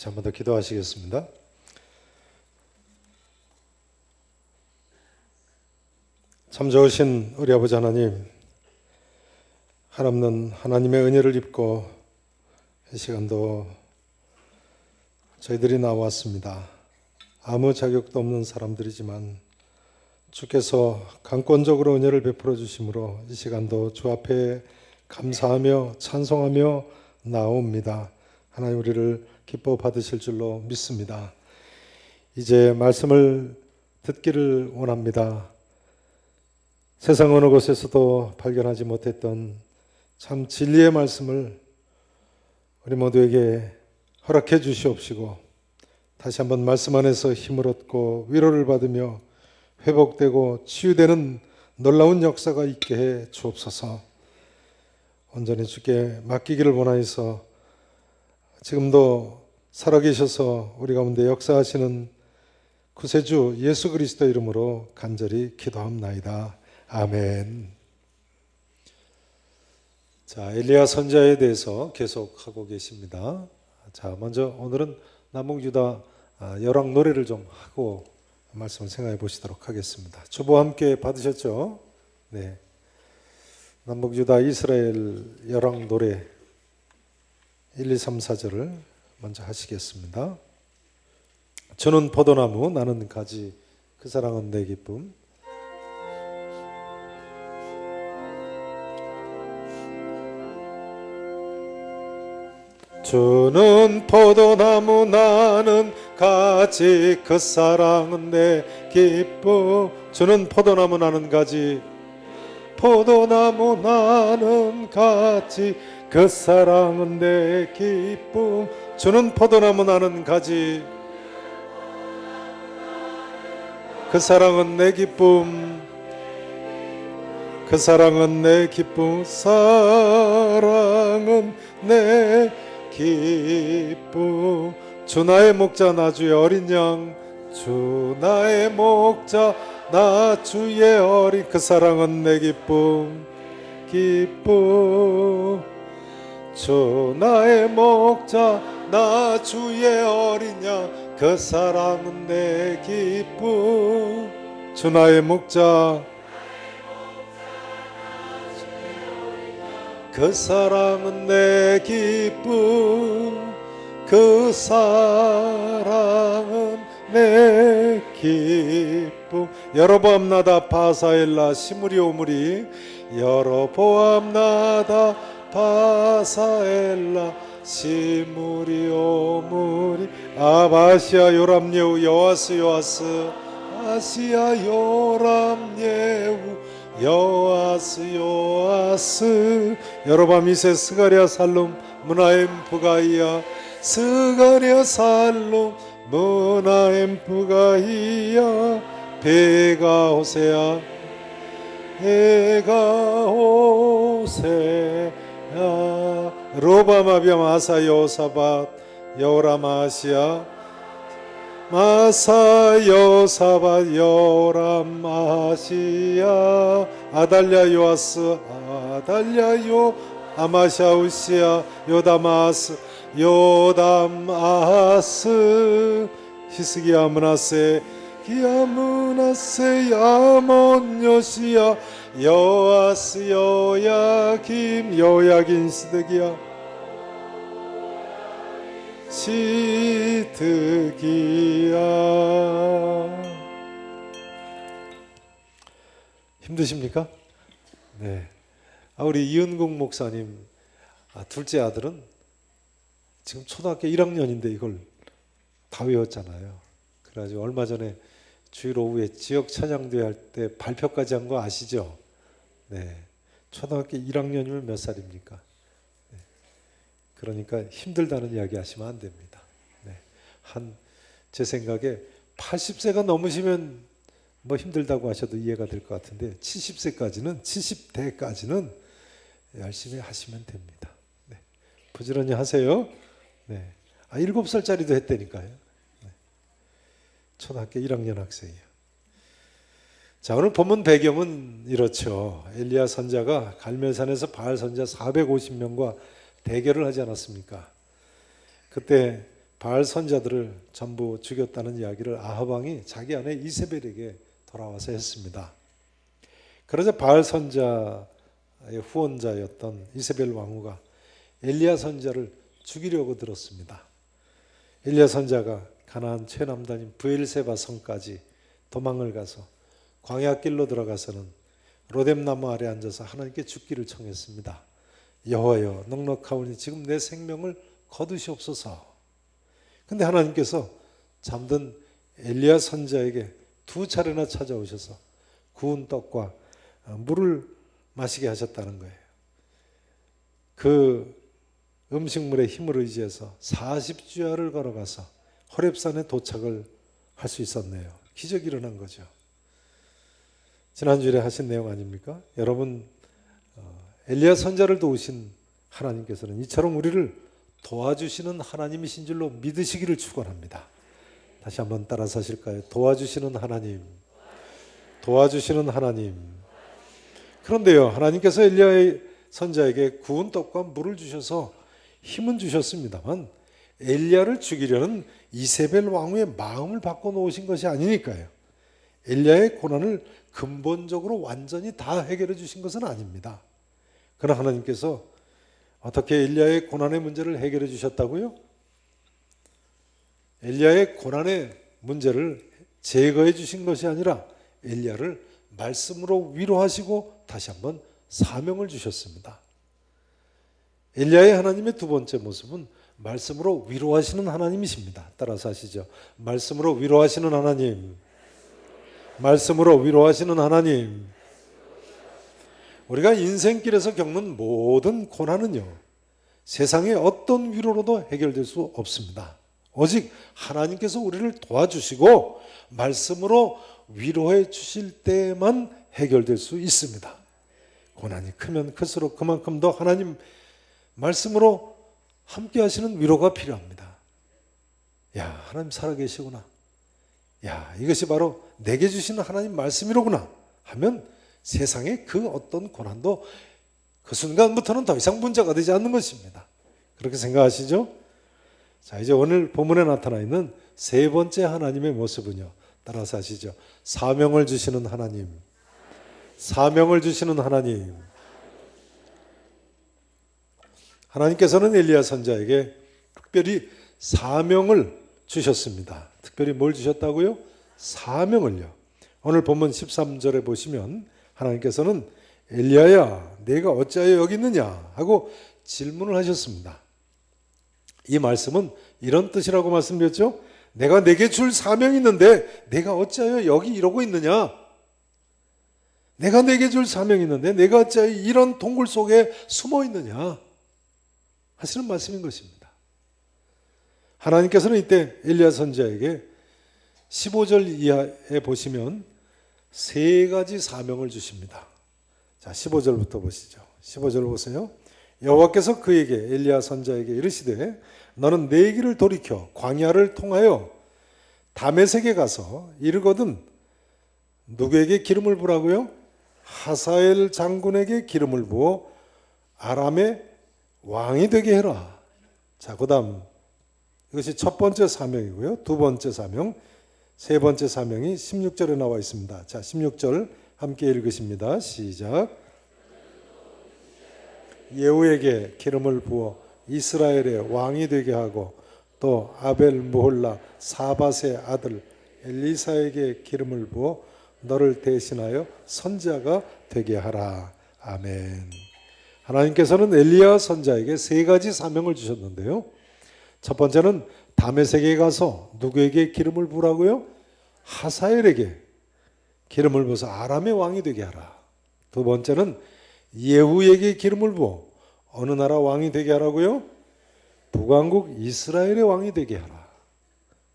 같이 한 번 더 기도하시겠습니다. 참 좋으신 우리 아버지 하나님, 한없는 하나님의 은혜를 입고 이 시간도 저희들이 나왔습니다. 아무 자격도 없는 사람들이지만 주께서 강권적으로 은혜를 베풀어 주심으로 이 시간도 주 앞에 감사하며 찬송하며 나옵니다. 하나님, 우리를 기뻐 받으실 줄로 믿습니다. 이제 말씀을 듣기를 원합니다. 세상 어느 곳에서도 발견하지 못했던 참 진리의 말씀을 우리 모두에게 허락해 주시옵시고, 다시 한번 말씀 안에서 힘을 얻고 위로를 받으며 회복되고 치유되는 놀라운 역사가 있게 해 주옵소서. 온전히 주께 맡기기를 원하여서 지금도 살아계셔서 우리 가운데 역사하시는 구세주 예수 그리스도 이름으로 간절히 기도합나이다. 아멘. 자, 엘리야 선지자에 대해서 계속하고 계십니다. 자, 먼저 오늘은 남북유다 열왕 노래를 좀 하고 말씀을 생각해 보시도록 하겠습니다. 주보 함께 받으셨죠? 네. 남북유다 이스라엘 열왕 노래 1, 2, 3, 4절을 먼저 하시겠습니다. 저는 포도나무, 나는 가지, 그 사랑은 내 기쁨. 주는 포도나무, 나는 가지, 그 사랑은 내 기쁨. 주는 포도나무, 나는 가지, 포도나무, 나는 가지, 그 사랑은 내 기쁨. 주는 포도나무, 나는 가지, 그 사랑은 내 기쁨. 그 사랑은 내 기쁨. 사랑은 내 기쁨. 주 나의 목자, 나 주의 어린 양. 주 나의 목자, 나 주의 어린. 그 사랑은 내 기쁨. 기쁨. 주 나의 목자, 나 주의 어린 양. 그 사랑은 내 기쁨. 주 나의 목자, 그 사랑은 내 기쁨. 그 사랑은 내 기쁨. 여로보암 나다 바사엘라 시무리 오무리. 여로보암 나다 바사엘라 시무리 오무리. 아바시아 요람예우 여아스 여아스. 아시아 요람예우 여아스 여아스. 여로밤 이세 스가랴 살룸 문하엠 부가이야. 스가랴 살룸 문하엠 부가이야. 배가 호세야, 배가 호세야. 로바마비암 아사 여사밧 여라마시아. 마사 여사밧 여라마시아. 아달랴 요아스 아달랴 요 아마샤우시아. 요다마스 요담아스. 히스기야 문하세 기야문하세 야몬 요시야. 여아스 여야김 여야긴 시드기야 시드기야. 힘드십니까? 네. 우리 이은국 목사님 둘째 아들은 지금 초등학교 1학년인데 이걸 다 외웠잖아요. 그래가지고 얼마 전에 주일 오후에 지역 찬양대회 할 때 발표까지 한 거 아시죠? 네. 초등학교 1학년이면 몇 살입니까? 네. 그러니까 힘들다는 이야기 하시면 안 됩니다. 네. 제 생각에 80세가 넘으시면 뭐 힘들다고 하셔도 이해가 될 것 같은데 70세까지는 열심히 하시면 됩니다. 네. 부지런히 하세요. 네. 7살짜리도 했다니까요. 네. 초등학교 1학년 학생이에요. 자, 오늘 본문 배경은 이렇죠. 엘리야 선지자가 갈멜산에서 바알 선지자 450명과 대결을 하지 않았습니까? 그때 바알 선자들을 전부 죽였다는 이야기를 아합 왕이 자기 아내 이세벨에게 돌아와서 했습니다. 그러자 바알 선자의 후원자였던 이세벨 왕후가 엘리야 선자를 죽이려고 들었습니다. 엘리야 선자가 가나안 최남단인 브엘세바 성까지 도망을 가서 광야길로 들어가서는 로뎀나무 아래 앉아서 하나님께 죽기를 청했습니다. 여호와여, 넉넉하오니 지금 내 생명을 거두시옵소서. 근데 하나님께서 잠든 엘리야 선자에게 2차례나 찾아오셔서 구운 떡과 물을 마시게 하셨다는 거예요. 그 음식물의 힘을 의지해서 40주야를 걸어가서 호렙산에 도착을 할 수 있었네요. 기적이 일어난 거죠. 지난주에 하신 내용 아닙니까? 여러분, 엘리야 선자를 도우신 하나님께서는 이처럼 우리를 도와주시는 하나님이신 줄로 믿으시기를 축원합니다. 다시 한번 따라서 하실까요? 도와주시는 하나님, 도와주시는 하나님. 그런데요, 하나님께서 엘리야 선자에게 구운 떡과 물을 주셔서 힘은 주셨습니다만 엘리야를 죽이려는 이세벨 왕후의 마음을 바꿔놓으신 것이 아니니까요. 엘리야의 고난을 근본적으로 완전히 다 해결해 주신 것은 아닙니다. 그러나 하나님께서 어떻게 엘리야의 고난의 문제를 해결해 주셨다고요? 엘리야의 고난의 문제를 제거해 주신 것이 아니라 엘리야를 말씀으로 위로하시고 다시 한번 사명을 주셨습니다. 엘리야의 하나님의 두 번째 모습은 말씀으로 위로하시는 하나님이십니다. 따라서 하시죠. 말씀으로 위로하시는 하나님. 말씀으로 위로하시는 하나님. 우리가 인생길에서 겪는 모든 고난은요, 세상의 어떤 위로로도 해결될 수 없습니다. 오직 하나님께서 우리를 도와주시고 말씀으로 위로해 주실 때만 해결될 수 있습니다. 고난이 크면 클수록 그만큼 더 하나님 말씀으로 함께 하시는 위로가 필요합니다. 야, 하나님 살아계시구나. 야, 이것이 바로 내게 주시는 하나님 말씀이로구나 하면 세상의 그 어떤 고난도 그 순간부터는 더 이상 문제가 되지 않는 것입니다. 그렇게 생각하시죠? 자, 이제 오늘 본문에 나타나 있는 세 번째 하나님의 모습은요, 따라서 하시죠. 사명을 주시는 하나님. 사명을 주시는 하나님. 하나님께서는 엘리야 선자에게 특별히 사명을 주셨습니다. 특별히 뭘 주셨다고요? 사명을요. 오늘 본문 13절에 보시면 하나님께서는 엘리야야, 내가 어찌하여 여기 있느냐 하고 질문을 하셨습니다. 이 말씀은 이런 뜻이라고 말씀드렸죠. 내가 내게 줄 사명이 있는데 내가 어찌하여 여기 이러고 있느냐. 내가 내게 줄 사명이 있는데 내가 어찌하여 이런 동굴 속에 숨어 있느냐 하시는 말씀인 것입니다. 하나님께서는 이때 엘리야 선지자에게 15절 이하에 보시면 세 가지 사명을 주십니다. 자, 15절부터 보시죠. 15절 보세요. 여호와께서 그에게 엘리야 선지자에게 이르시되 너는 내 길을 돌이켜 광야를 통하여 다메섹에 가서 이르거든 누구에게 기름을 부라고요? 하사엘 장군에게 기름을 부어 아람의 왕이 되게 해라. 자, 그 다음 이것이 첫 번째 사명이고요. 두 번째 사명, 세 번째 사명이 16절에 나와 있습니다. 자, 16절 함께 읽으십니다. 시작. 예후에게 기름을 부어 이스라엘의 왕이 되게 하고 또 아벨 무홀라 사밧의 아들 엘리사에게 기름을 부어 너를 대신하여 선지자가 되게 하라. 아멘. 하나님께서는 엘리야 선지자에게 세 가지 사명을 주셨는데요. 첫 번째는 다메섹에 가서 누구에게 기름을 부라고요? 하사엘에게 기름을 부어서 아람의 왕이 되게 하라. 두 번째는 예후에게 기름을 부어 어느 나라 왕이 되게 하라고요? 북왕국 이스라엘의 왕이 되게 하라.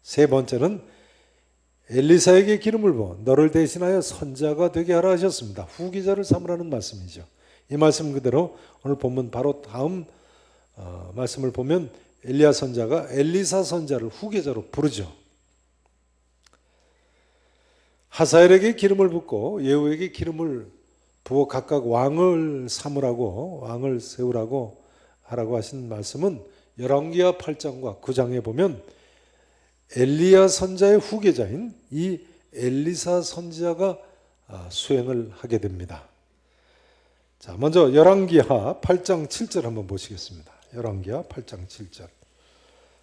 세 번째는 엘리사에게 기름을 부어 너를 대신하여 선지자가 되게 하라 하셨습니다. 후기자를 삼으라는 말씀이죠. 이 말씀 그대로 오늘 본문 바로 다음 말씀을 보면 엘리야 선지자가 엘리사 선지자를 후계자로 부르죠. 하사엘에게 기름을 붓고 예후에게 기름을 부어 각각 왕을 삼으라고 왕을 세우라고 하라고 하신 말씀은 열왕기하 8장과 9장에 보면 엘리야 선자의 후계자인 이 엘리사 선지자가 수행을 하게 됩니다. 자, 먼저 열왕기하 8장 7절 한번 보시겠습니다. 열왕기하 8장 7절.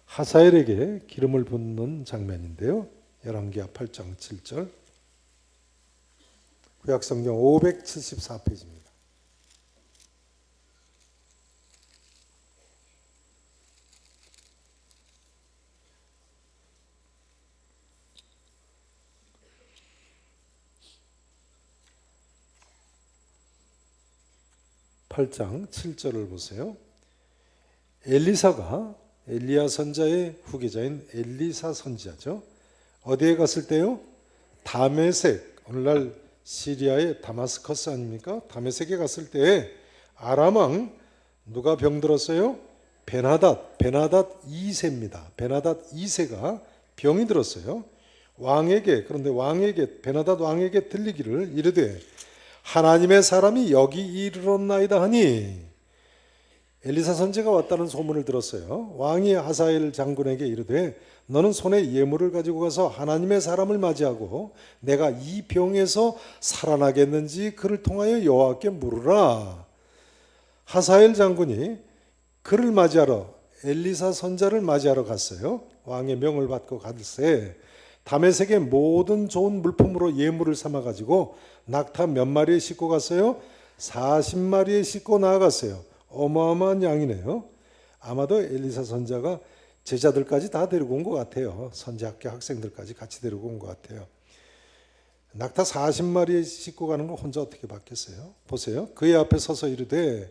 하사엘에게 기름을 붓는 장면인데요. 열왕기하 8장 7절. 구약성경 574페이지입니다. (8장 7절을) 보세요. 엘리사가 엘리야 선자의 후계자인 엘리사 선지자죠. 어디에 갔을 때요? 다메섹, 오늘날 시리아의 다마스커스 아닙니까? 다메섹에 갔을 때 아람 왕 누가 병들었어요? 베나닷 2세입니다. 베나닷 2세가 병이 들었어요. 그런데 왕에게, 베나닷 왕에게 들리기를 이르되 하나님의 사람이 여기 이르렀나이다 하니, 엘리사 선지자가 왔다는 소문을 들었어요. 왕이 하사엘 장군에게 이르되 너는 손에 예물을 가지고 가서 하나님의 사람을 맞이하고 내가 이 병에서 살아나겠는지 그를 통하여 여호와께 물으라. 하사엘 장군이 그를 맞이하러, 엘리사 선자를 맞이하러 갔어요. 왕의 명을 받고 갔을 때 다메섹의 모든 좋은 물품으로 예물을 삼아 가지고 낙타 몇 마리에 싣고 갔어요? 40마리에 싣고 나아갔어요. 어마어마한 양이네요. 아마도 엘리사 선자가 제자들까지 다 데리고 온 것 같아요. 선지학교 학생들까지 같이 데리고 온 것 같아요. 낙타 40마리에 싣고 가는 거 혼자 어떻게 받겠어요? 보세요. 그의 앞에 서서 이르되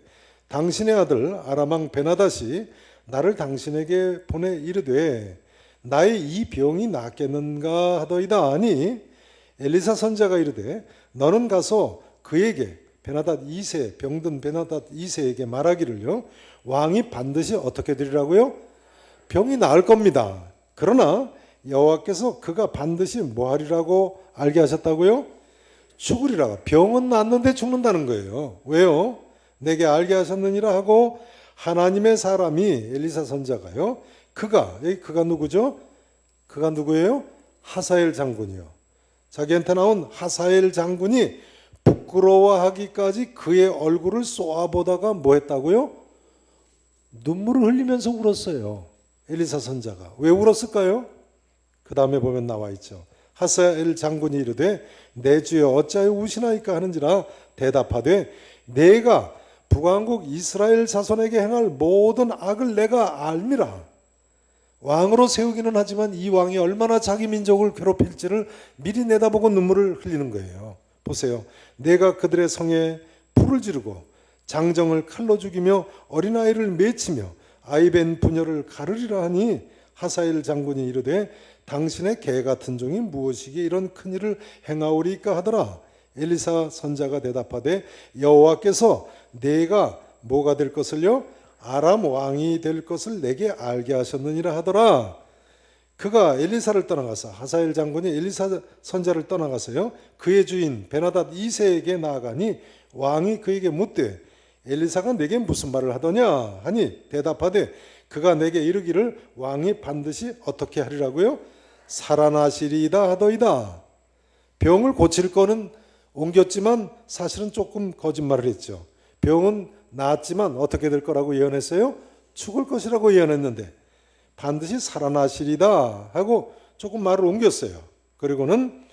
당신의 아들 아람 왕 베나닷이 나를 당신에게 보내 이르되 나의 이 병이 낫겠는가 하더이다 하니, 엘리사 선자가 이르되 너는 가서 그에게, 베나닷 2세, 병든 베나닷 2세에게 말하기를요, 왕이 반드시 어떻게 되리라고요? 병이 나을 겁니다. 그러나 여호와께서 그가 반드시 뭐하리라고 알게 하셨다고요? 죽으리라. 병은 낫는데 죽는다는 거예요. 왜요? 내게 알게 하셨느니라 하고, 하나님의 사람이, 엘리사 선자가요, 그가 누구죠? 그가 누구예요? 하사엘 장군이요. 자기한테 나온 하사엘 장군이 부끄러워하기까지 그의 얼굴을 쏘아보다가 뭐 했다고요? 눈물을 흘리면서 울었어요. 엘리사 선자가. 왜 울었을까요? 그 다음에 보면 나와 있죠. 하사엘 장군이 이르되 내 주여 어찌하여 우시나이까 하는지라 대답하되 내가 북왕국 이스라엘 자손에게 행할 모든 악을 내가 알미라. 왕으로 세우기는 하지만 이 왕이 얼마나 자기 민족을 괴롭힐지를 미리 내다보고 눈물을 흘리는 거예요. 보세요. 내가 그들의 성에 불을 지르고 장정을 칼로 죽이며 어린아이를 맺히며 아이벤 부녀를 가르리라 하니, 하사엘 장군이 이르되 당신의 개 같은 종이 무엇이기에 이런 큰일을 행하오리까 하더라. 엘리사 선자가 대답하되 여호와께서 내가 뭐가 될 것을요? 아람 왕이 될 것을 내게 알게 하셨느니라 하더라. 그가 엘리사를 떠나가서, 하사엘 장군이 엘리사 선자를 떠나가서요, 그의 주인 베나닷 2세에게 나아가니 왕이 그에게 묻되 엘리사가 내게 무슨 말을 하더냐 하니 대답하되 그가 내게 이르기를 왕이 반드시 어떻게 하리라고요? 살아나시리이다 하더이다. 병을 고칠 거는 옮겼지만 사실은 조금 거짓말을 했죠. 병은 나았지만 어떻게 될 거라고 예언했어요? 죽을 것이라고 예언했는데 반드시 살아나시리다 하고 조금 말을 옮겼어요. 그리고는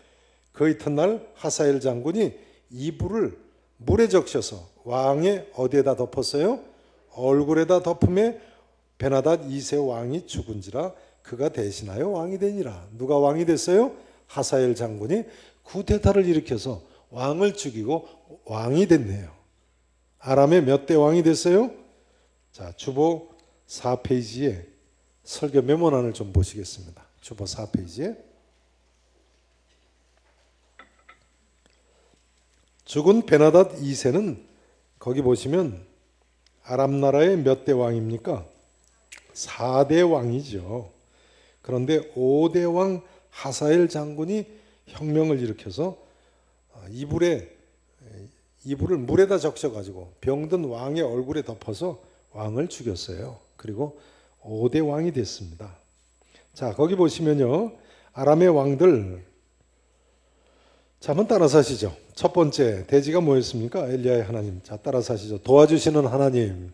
그 이튿날 하사엘 장군이 이불을 물에 적셔서 왕의 어디에다 덮었어요? 얼굴에다 덮음에 베나닷 2세 왕이 죽은지라 그가 대신하여 왕이 되니라. 누가 왕이 됐어요? 하사엘 장군이 쿠데타를 일으켜서 왕을 죽이고 왕이 됐네요. 아람의 몇 대 왕이 됐어요? 자, 주보 4페이지에 설교 메모란을 좀 보시겠습니다. 주보 4페이지에 죽은 베나닷 2세는 거기 보시면 아람 나라의 몇 대 왕입니까? 4대 왕이죠. 그런데 5대 왕 하사엘 장군이 혁명을 일으켜서 이불을 물에다 적셔가지고 병든 왕의 얼굴에 덮어서 왕을 죽였어요. 그리고 5대 왕이 됐습니다. 자, 거기 보시면요. 아람의 왕들, 자, 한번 따라서 하시죠. 첫 번째 대지가 뭐였습니까? 엘리야의 하나님. 자, 따라서 하시죠. 도와주시는 하나님.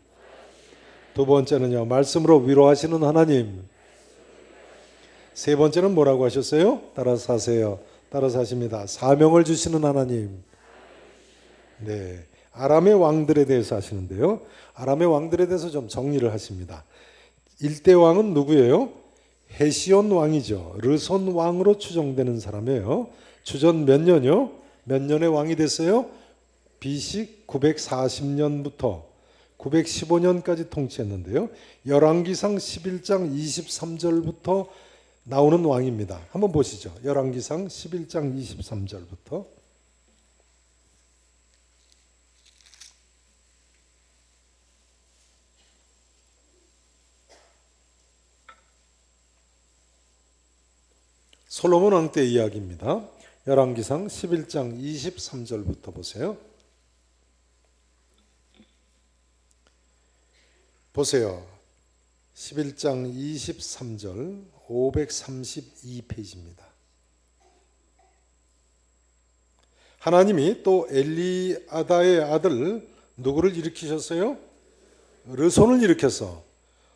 두 번째는요, 말씀으로 위로하시는 하나님. 세 번째는 뭐라고 하셨어요? 따라서 하세요. 따라서 하십니다. 사명을 주시는 하나님. 네, 아람의 왕들에 대해서 하시는데요. 아람의 왕들에 대해서 좀 정리를 하십니다. 1대 왕은 누구예요? 헤시온 왕이죠. 르손 왕으로 추정되는 사람이에요. 주전 몇 년이요? 몇 년의 왕이 됐어요? BC 940년부터 915년까지 통치했는데요. 열왕기상 11장 23절부터 나오는 왕입니다. 한번 보시죠. 열왕기상 11장 23절부터. 솔로몬 왕 때 이야기입니다. 열왕기상 11장 23절부터 보세요. 보세요. 11장 23절 532페이지입니다. 하나님이 또 엘리아다의 아들 누구를 일으키셨어요? 르손을 일으켜서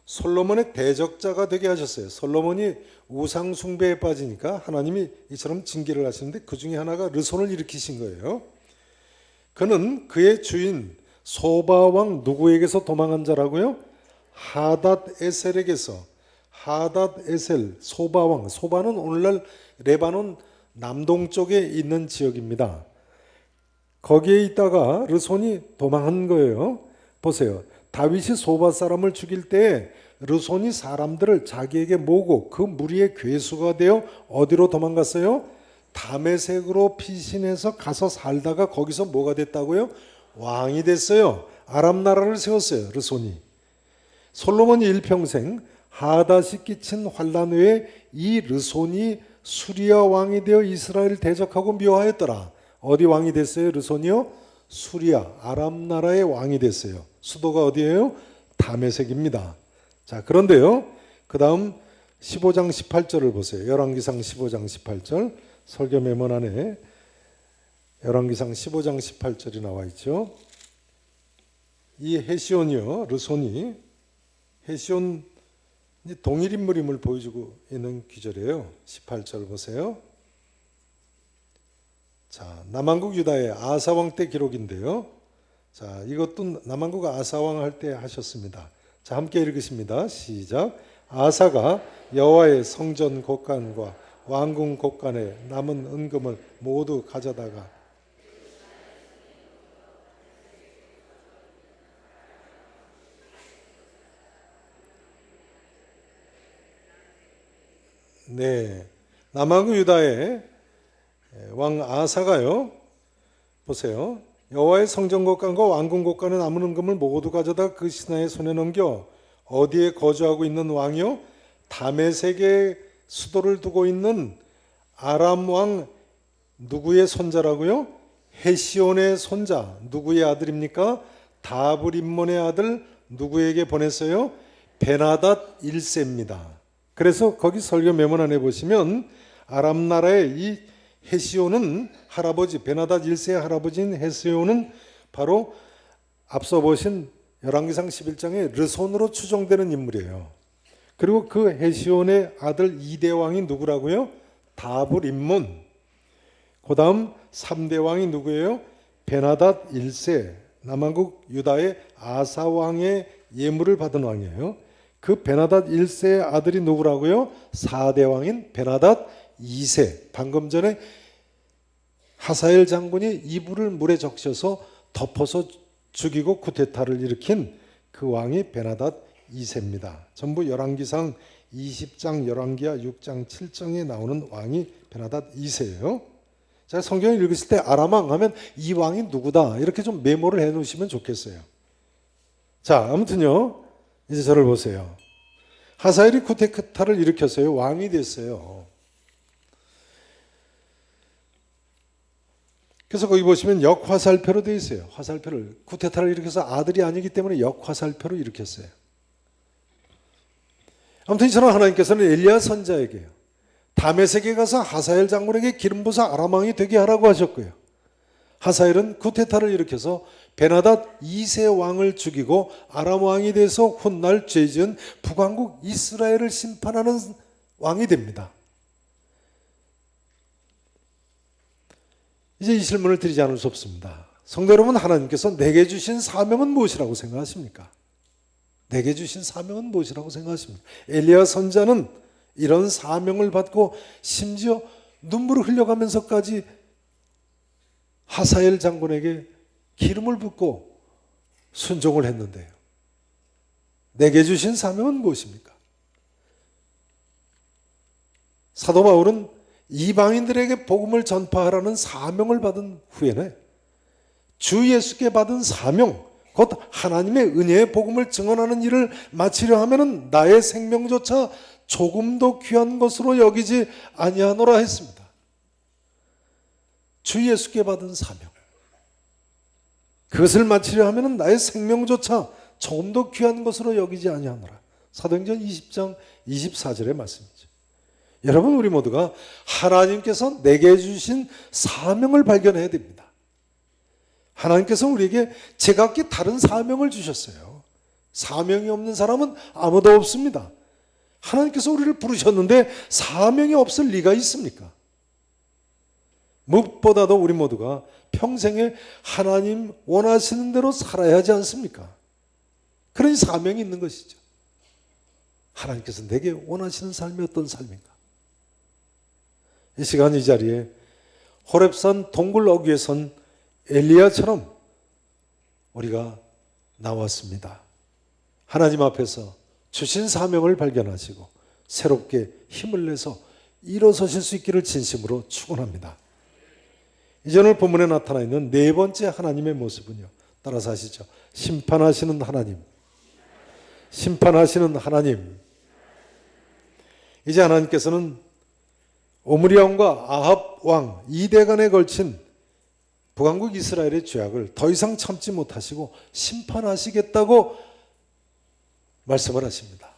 솔로몬의 대적자가 되게 하셨어요. 솔로몬이 우상 숭배에 빠지니까 하나님이 이처럼 징계를 하시는데 그 중에 하나가 르손을 일으키신 거예요. 그는 그의 주인 소바왕 누구에게서 도망한 자라고요? 하닷 에셀에게서. 하닷 에셀 소바왕. 소바는 오늘날 레바논 남동쪽에 있는 지역입니다. 거기에 있다가 르손이 도망한 거예요. 보세요. 다윗이 소바 사람을 죽일 때 르손이 사람들을 자기에게 모으고 그 무리의 괴수가 되어 어디로 도망갔어요? 다메섹으로 피신해서 가서 살다가 거기서 뭐가 됐다고요? 왕이 됐어요. 아람 나라를 세웠어요. 르손이. 솔로몬이 일평생 하닷이 끼친 환란 후에 이 르손이 수리아 왕이 되어 이스라엘을 대적하고 묘하였더라. 어디 왕이 됐어요? 르손이요? 수리아 아람 나라의 왕이 됐어요. 수도가 어디예요? 다메섹입니다. 자, 그런데요. 그다음 15장 18절을 보세요. 열왕기상 15장 18절. 설교 메모 안에 열왕기상 15장 18절이 나와 있죠. 이 헤시온이요. 르손이 헤시온 동일 인물임을 보여주고 있는 기절이에요. 18절 보세요. 자, 남한국 유다의 아사왕 때 기록인데요. 자, 이것도 남한국 아사왕 할 때 하셨습니다. 자, 함께 읽으십니다. 시작. 아사가 여호와의 성전 곳간과 왕궁 곳간에 남은 은금을 모두 가져다가 네, 남한국 유다의 왕 아사가요. 보세요. 여호와의 성전 곳간과 왕궁 곳간에 남은 은금을 모두 가져다 그 신하의 손에 넘겨 어디에 거주하고 있는 왕이요? 다메섹에 수도를 두고 있는 아람 왕 누구의 손자라고요? 헤시온의 손자. 누구의 아들입니까? 다브림몬의 아들 누구에게 보냈어요? 베나닷 1세입니다. 그래서 거기 설교 메모란에 보시면 아람 나라의 이 헤시온은 할아버지, 베나닷 1세의 할아버지인 헤시온은 바로 앞서 보신 열왕기상 11장의 르손으로 추정되는 인물이에요. 그리고 그 헤시온의 아들 2대 왕이 누구라고요? 다브림몬. 그 다음 3대 왕이 누구예요? 베나닷 1세, 남한국 유다의 아사 왕의 예물을 받은 왕이에요. 그 베나닷 1세의 아들이 누구라고요? 4대 왕인 베나닷 2세. 방금 전에 하사엘 장군이 이불을 물에 적셔서 덮어서 죽이고 쿠데타를 일으킨 그 왕이 베나닷 2세입니다. 전부 열왕기상 20장, 열왕기하 6장, 7장에 나오는 왕이 베나닷 2세예요. 자, 성경을 읽으실 때 아람왕 하면 이 왕이 누구다 이렇게 좀 메모를 해 놓으시면 좋겠어요. 자, 아무튼요. 이제 저를 보세요. 하사엘이 쿠데타를 일으켰어요. 왕이 됐어요. 그래서 거기 보시면 역화살표로 되어 있어요. 화살표를 쿠데타를 일으켜서 아들이 아니기 때문에 역화살표로 일으켰어요. 아무튼 이처럼 하나님께서는 엘리야 선자에게요, 다메섹에 가서 하사엘 장군에게 기름 부사 아람 왕이 되게 하라고 하셨고요. 하사엘은 쿠데타를 일으켜서 베나닷 2세 왕을 죽이고 아람 왕이 돼서 훗날 죄지은 북왕국 이스라엘을 심판하는 왕이 됩니다. 이제 이 질문을 드리지 않을 수 없습니다. 성도 여러분, 하나님께서 내게 주신 사명은 무엇이라고 생각하십니까? 내게 주신 사명은 무엇이라고 생각하십니까? 엘리야 선자는 이런 사명을 받고 심지어 눈물을 흘려가면서까지 하사엘 장군에게 기름을 붓고 순종을 했는데요. 내게 주신 사명은 무엇입니까? 사도 바울은 이방인들에게 복음을 전파하라는 사명을 받은 후에는 주 예수께 받은 사명, 곧 하나님의 은혜의 복음을 증언하는 일을 마치려 하면은 나의 생명조차 조금도 귀한 것으로 여기지 아니하노라 했습니다. 주 예수께 받은 사명, 그것을 마치려 하면은 나의 생명조차 조금도 귀한 것으로 여기지 아니하노라. 사도행전 20장 24절의 말씀이죠. 여러분, 우리 모두가 하나님께서 내게 주신 사명을 발견해야 됩니다. 하나님께서 우리에게 제각기 다른 사명을 주셨어요. 사명이 없는 사람은 아무도 없습니다. 하나님께서 우리를 부르셨는데 사명이 없을 리가 있습니까? 무엇보다도 우리 모두가 평생에 하나님 원하시는 대로 살아야 하지 않습니까? 그런 사명이 있는 것이죠. 하나님께서 내게 원하시는 삶이 어떤 삶인가? 이 시간 이 자리에 호렙산 동굴 어귀에 선 엘리야처럼 우리가 나왔습니다. 하나님 앞에서 주신 사명을 발견하시고 새롭게 힘을 내서 일어서실 수 있기를 진심으로 축원합니다. 이제 오늘 본문에 나타나 있는 네 번째 하나님의 모습은요, 따라서 하시죠. 심판하시는 하나님. 심판하시는 하나님. 이제 하나님께서는 오므리 왕과 아합 왕 2대간에 걸친 북왕국 이스라엘의 죄악을 더 이상 참지 못하시고 심판하시겠다고 말씀을 하십니다.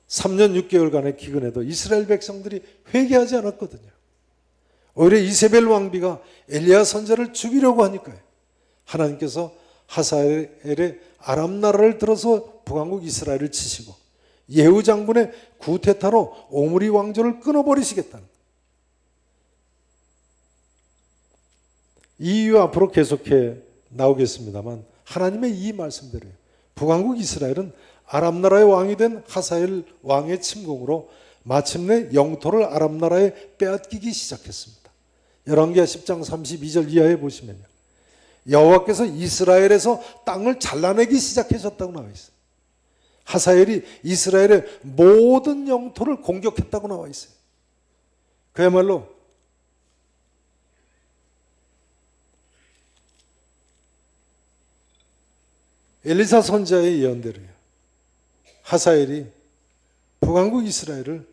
3년 6개월간의 기근에도 이스라엘 백성들이 회개하지 않았거든요. 오히려 이세벨 왕비가 엘리야 선자를 죽이려고 하니까요, 하나님께서 하사엘의 아람 나라를 들어서 북왕국 이스라엘을 치시고 예후 장군의 구테타로 오므리 왕조를 끊어버리시겠다는, 이 이유 앞으로 계속해 나오겠습니다만 하나님의 이 말씀대로요, 북왕국 이스라엘은 아람 나라의 왕이 된 하사엘 왕의 침공으로 마침내 영토를 아람 나라에 빼앗기기 시작했습니다. 열왕기하 10장 32절 이하에 보시면요, 여호와께서 이스라엘에서 땅을 잘라내기 시작하셨다고 나와 있어요. 하사엘이 이스라엘의 모든 영토를 공격했다고 나와 있어요. 그야말로 엘리사 선자의 예언대로요, 하사엘이 북왕국 이스라엘을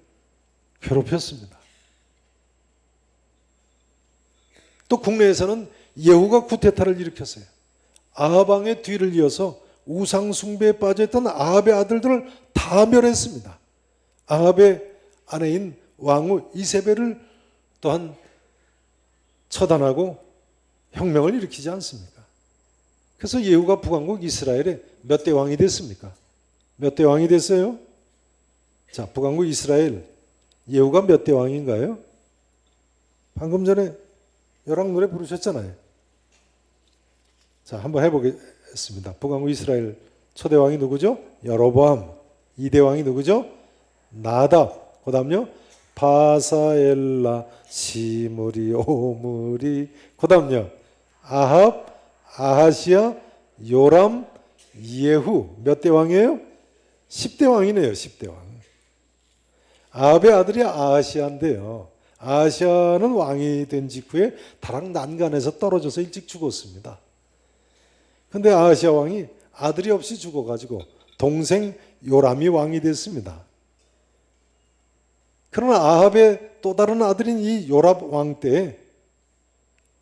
괴롭혔습니다. 또 국내에서는 예후가 구테타를 일으켰어요. 아합 왕의 뒤를 이어서 우상 숭배에 빠져있던 아합의 아들들을 다 멸했습니다. 아합의 아내인 왕후 이세벨을 또한 처단하고 혁명을 일으키지 않습니까? 그래서 예후가 북왕국 이스라엘에 몇 대 왕이 됐습니까? 몇 대 왕이 됐어요? 자, 북왕국 이스라엘 예후가 몇 대 왕인가요? 방금 전에 열왕 노래 부르셨잖아요. 자, 한번 해보겠습니다. 북왕국 이스라엘 초대 왕이 누구죠? 여로보암. 2대 왕이 누구죠? 나답. 그 다음요, 바사엘라, 시므리, 오므리. 그 다음요, 아합, 아하시야, 요람, 예후. 몇 대 왕이에요? 10대 왕이네요. 10대 왕. 아합의 아들이 아하시야인데요, 아하시야는 왕이 된 직후에 다락 난간에서 떨어져서 일찍 죽었습니다. 그런데 아하시야 왕이 아들이 없이 죽어가지고 동생 요람이 왕이 됐습니다. 그러나 아합의 또 다른 아들인 이 요람 왕 때에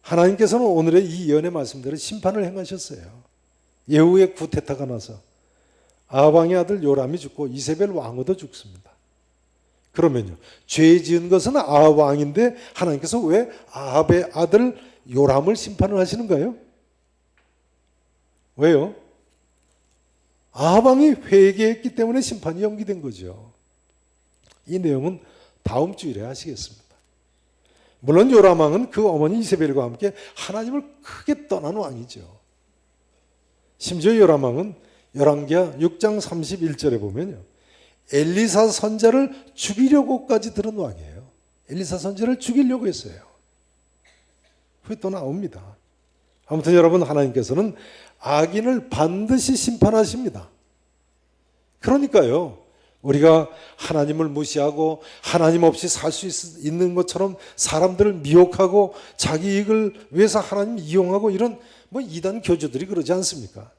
하나님께서는 오늘의 이 예언의 말씀대로 심판을 행하셨어요. 예후의 구테타가 나서 아합 왕의 아들 요람이 죽고 이세벨 왕후도 죽습니다. 그러면요, 죄 지은 것은 아합 왕인데 하나님께서 왜 아합의 아들 요람을 심판을 하시는가요? 왜요? 아합 왕이 회개했기 때문에 심판이 연기된 거죠. 이 내용은 다음 주일에 하시겠습니다. 물론 요람 왕은 그 어머니 이세벨과 함께 하나님을 크게 떠난 왕이죠. 심지어 요람 왕은 열왕기하 6장 31절에 보면요, 엘리사 선자를 죽이려고까지 들은 왕이에요. 엘리사 선자를 죽이려고 했어요. 후에 또 나옵니다. 아무튼 여러분, 하나님께서는 악인을 반드시 심판하십니다. 그러니까요, 우리가 하나님을 무시하고 하나님 없이 살 수 있는 것처럼 사람들을 미혹하고 자기 이익을 위해서 하나님 이용하고 이런 이단 교주들이 그러지 않습니까?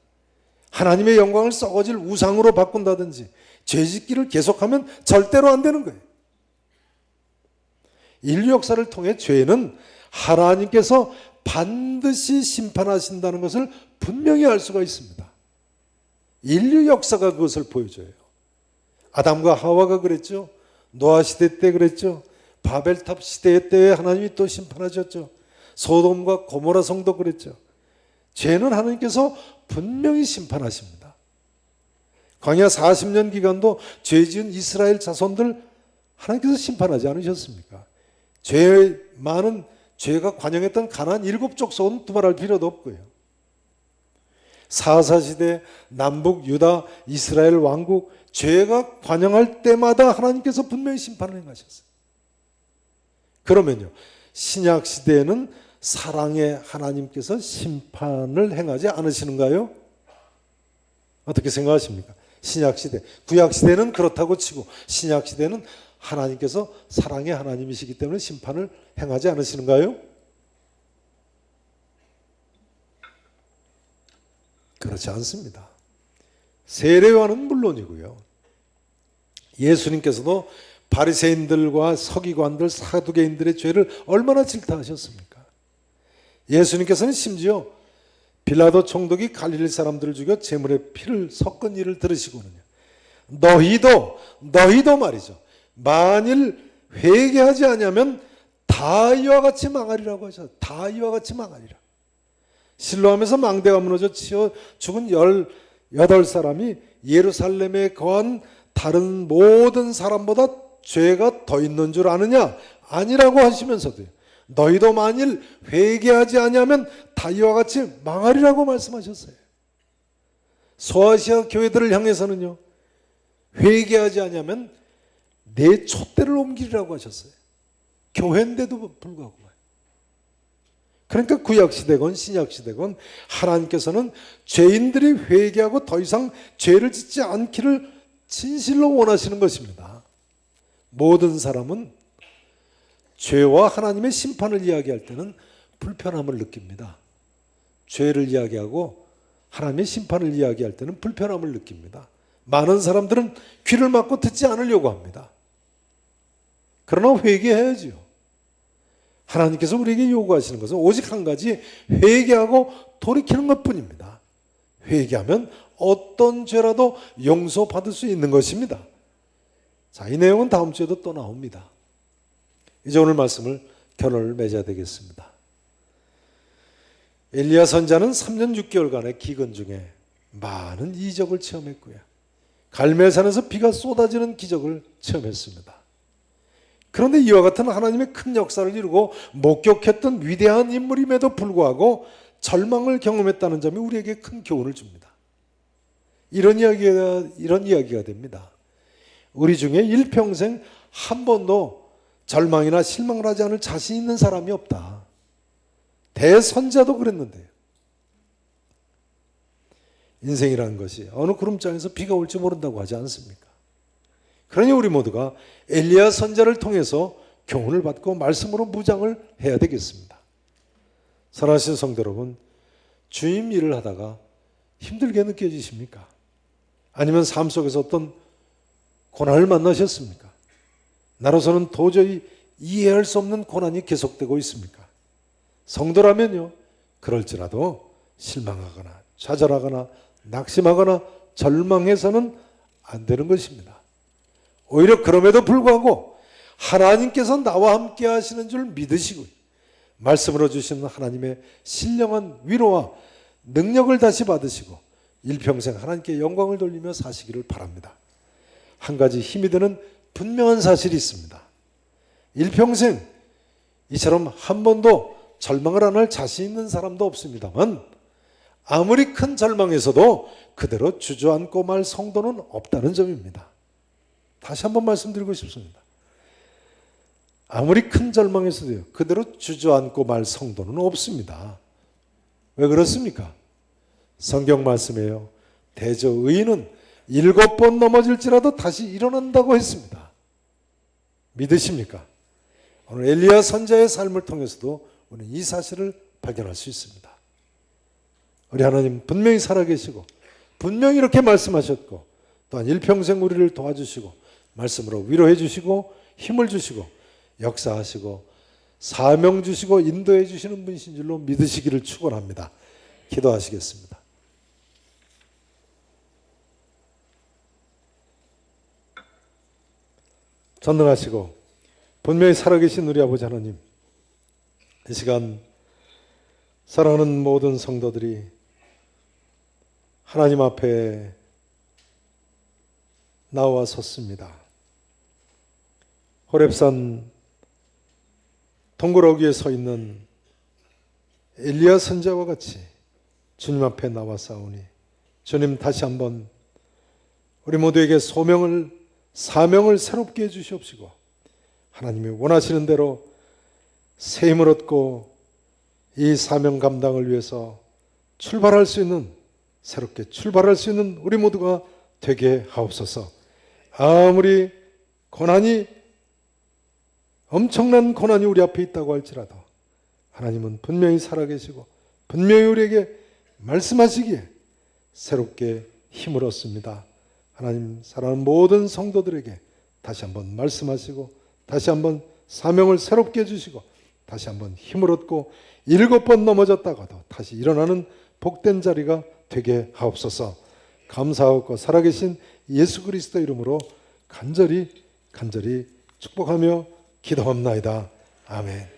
하나님의 영광을 썩어질 우상으로 바꾼다든지 죄짓기를 계속하면 절대로 안 되는 거예요. 인류 역사를 통해 죄는 하나님께서 반드시 심판하신다는 것을 분명히 알 수가 있습니다. 인류 역사가 그것을 보여줘요. 아담과 하와가 그랬죠. 노아 시대 때 그랬죠. 바벨탑 시대 때 하나님이 또 심판하셨죠. 소돔과 고모라 성도 그랬죠. 죄는 하나님께서 분명히 심판하십니다. 광야 40년 기간도 죄 지은 이스라엘 자손들 하나님께서 심판하지 않으셨습니까? 많은 죄가 관영했던 가나안 7족속은 두말할 필요도 없고요. 사사시대 남북 유다 이스라엘 왕국 죄가 관영할 때마다 하나님께서 분명히 심판을 행하셨어요. 그러면요, 신약 시대에는 사랑의 하나님께서 심판을 행하지 않으시는가요? 어떻게 생각하십니까? 신약 시대, 구약 시대는 그렇다고 치고 신약 시대는 하나님께서 사랑의 하나님이시기 때문에 심판을 행하지 않으시는가요? 그렇지 않습니다. 세례요한은 물론이고요, 예수님께서도 바리새인들과 서기관들, 사두개인들의 죄를 얼마나 질타하셨습니까? 예수님께서는 심지어 빌라도 총독이 갈릴리 사람들을 죽여 제물에 피를 섞은 일을 들으시고는요, 너희도 말이죠, 만일 회개하지 않으면 다 이와 같이 망하리라고 하셨어요. 다 이와 같이 망하리라. 실로암에서 망대가 무너져 치어 죽은 18사람이 예루살렘에 거한 다른 모든 사람보다 죄가 더 있는 줄 아느냐? 아니라고 하시면서도요, 너희도 만일 회개하지 아니하면 다 이와 같이 망하리라고 말씀하셨어요. 소아시아 교회들을 향해서는요, 회개하지 아니하면 내 촛대를 옮기리라고 하셨어요. 교회인데도 불구하고. 그러니까 구약시대건 신약시대건 하나님께서는 죄인들이 회개하고 더 이상 죄를 짓지 않기를 진실로 원하시는 것입니다. 모든 사람은 죄와 하나님의 심판을 이야기할 때는 불편함을 느낍니다. 죄를 이야기하고 하나님의 심판을 이야기할 때는 불편함을 느낍니다. 많은 사람들은 귀를 막고 듣지 않으려고 합니다. 그러나 회개해야지요. 하나님께서 우리에게 요구하시는 것은 오직 한 가지, 회개하고 돌이키는 것뿐입니다. 회개하면 어떤 죄라도 용서받을 수 있는 것입니다. 자, 이 내용은 다음 주에도 또 나옵니다. 이제 오늘 말씀을 결론을 맺어야 되겠습니다. 엘리야 선자는 3년 6개월간의 기근 중에 많은 이적을 체험했고요, 갈멜산에서 비가 쏟아지는 기적을 체험했습니다. 그런데 이와 같은 하나님의 큰 역사를 이루고 목격했던 위대한 인물임에도 불구하고 절망을 경험했다는 점이 우리에게 큰 교훈을 줍니다. 이런 이야기가 됩니다. 우리 중에 일평생 한 번도 절망이나 실망을 하지 않을 자신 있는 사람이 없다. 대선자도 그랬는데요. 인생이라는 것이 어느 구름장에서 비가 올지 모른다고 하지 않습니까? 그러니 우리 모두가 엘리야 선자를 통해서 교훈을 받고 말씀으로 무장을 해야 되겠습니다. 사랑하시는 성도 여러분, 주임 일을 하다가 힘들게 느껴지십니까? 아니면 삶 속에서 어떤 고난을 만나셨습니까? 나로서는 도저히 이해할 수 없는 고난이 계속되고 있습니까? 성도라면요, 그럴지라도 실망하거나 좌절하거나 낙심하거나 절망해서는 안 되는 것입니다. 오히려 그럼에도 불구하고 하나님께서 나와 함께 하시는 줄 믿으시고 말씀으로 주시는 하나님의 신령한 위로와 능력을 다시 받으시고 일평생 하나님께 영광을 돌리며 사시기를 바랍니다. 한 가지 힘이 드는 분명한 사실이 있습니다. 일평생 이처럼 한 번도 절망을 안 할 자신 있는 사람도 없습니다만 아무리 큰 절망에서도 그대로 주저앉고 말 성도는 없다는 점입니다. 다시 한번 말씀드리고 싶습니다. 아무리 큰 절망에서도요, 그대로 주저앉고 말 성도는 없습니다. 왜 그렇습니까? 성경 말씀이에요. 대저 의인은 7번 넘어질지라도 다시 일어난다고 했습니다. 믿으십니까? 오늘 엘리야 선지자의 삶을 통해서도 우리는 이 사실을 발견할 수 있습니다. 우리 하나님 분명히 살아계시고 분명히 이렇게 말씀하셨고 또한 일평생 우리를 도와주시고 말씀으로 위로해 주시고 힘을 주시고 역사하시고 사명 주시고 인도해 주시는 분이신 줄로 믿으시기를 축원합니다. 기도하시겠습니다. 전능하시고 분명히 살아계신 우리 아버지 하나님, 이 시간 사랑하는 모든 성도들이 하나님 앞에 나와 섰습니다. 호렙산 동굴 위에 서 있는 엘리야 선지자와 같이 주님 앞에 나와 싸우니 주님 다시 한번 우리 모두에게 사명을 새롭게 해주시옵시고 하나님이 원하시는 대로 새 힘을 얻고 이 사명 감당을 위해서 새롭게 출발할 수 있는 우리 모두가 되게 하옵소서. 아무리 엄청난 고난이 우리 앞에 있다고 할지라도 하나님은 분명히 살아계시고 분명히 우리에게 말씀하시기에 새롭게 힘을 얻습니다. 하나님 사랑하는 모든 성도들에게 다시 한번 말씀하시고 다시 한번 사명을 새롭게 해주시고 다시 한번 힘을 얻고 7번 넘어졌다가도 다시 일어나는 복된 자리가 되게 하옵소서. 감사하고 살아계신 예수 그리스도 이름으로 간절히 축복하며 기도합나이다. 아멘.